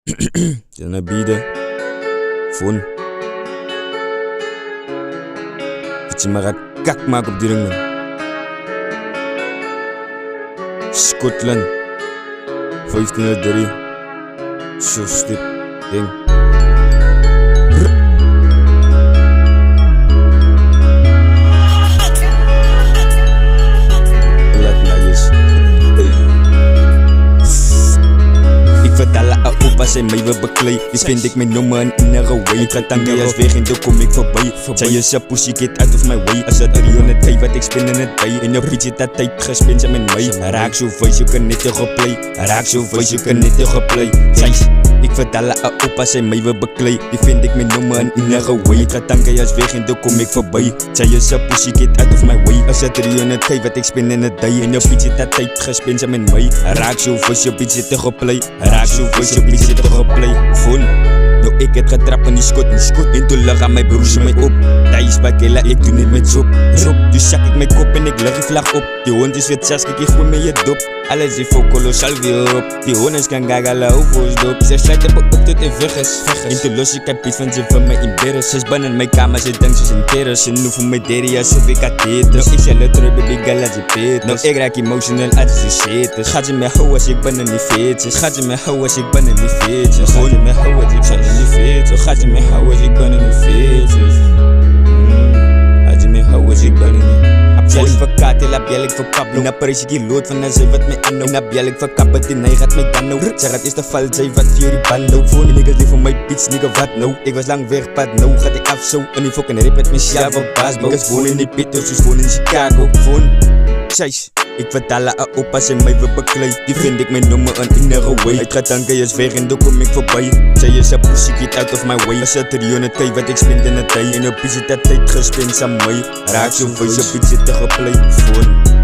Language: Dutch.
Zit naar bieden. Phone. Dat je maar gaat kak maken op die ring, man. Scotland. 1503. Zo stip. Ding. Als hij mij wil beklei, die vind ik mijn nummer en innere way. Ik ga tanken als weg en dan kom ik voorbij. Zij is a pussy, get out of my way. Als het 300 wat ik spin in het bij. In de fiets zit dat tijd gespin ze met mij. Raak zo voice, je kan niet tegenplay. Raak zo voice, je kan niet tegenplay. Zij ik vertel haar op als hij mij wil beklei. Die vind ik mijn nummer en innere way. Ik ga tanken als weg en dan kom ik voorbij. Zij is a pussy, get out of my way. Als het 300 wat ik spin in het bij. In de fiets zit dat tijd gespin ze met mij. Raak zo voice, je fiets zit tegenplay. Raak zo voice, je fiets zit tegenplay. Vol. Nou ik het getrapt en die schot. En toen lag aan mijn broers mij op. Thuis bij Kela, ik doe niet met zop. Dus zak ik mijn kop en ik leg die vlag op. Die hond is wit, kijk ik gooi met je dop. Alles is voor kolossal weer op. Die honders kan gagala hoevo's dop. Ze sluit op tot de weg is. En toen los ik heb iets van ze van mij in beren. Ze spannen in mijn kamer, ze denkt ze in terror. Ze nu voor mij deria, alsof ik had dit. Dus ik zal het terug, baby girl, als je pit. Nou ik raak emotional als je shit. Dus gaat je me houden als ik ben in die feetjes. Gaat je me houden als ik ben in die feetjes. Gaat je me houden als ik ben in die feetjes. Gaat je me houden als ik ben in die feetjes. Gaat je me houden als ik ben in die. Bel ik voor Kati, la bel ik voor Pablo. Na prijs ik die lood van een zij wat mij aanhou. Na bel ik voor Kappa, die nee gaat mij dan nou. Zeg het is de val, zij wat voor die band nou. Voor die niggas die voor mij bitch, nigga wat nou. Ik was lang weg, pad nou, gaat ik af zo. En die fucking rip met mijn sjaalf op baasbouw. Niggas wonen in die pittos, dus wonen in Chicago. Phone, Chase. Ik vertel haar op als hij mij wil beklei. Die vind ik mijn nummer en innere way. Ik ga tanken, is weg en dan kom ik voorbij. Zij is a pussy, get out of my way. Als het 300 wat ik spin in het tijd. En op is het dat tijd gespint aan mij. Raak zo voor je bitch zit tegenplay. Phone.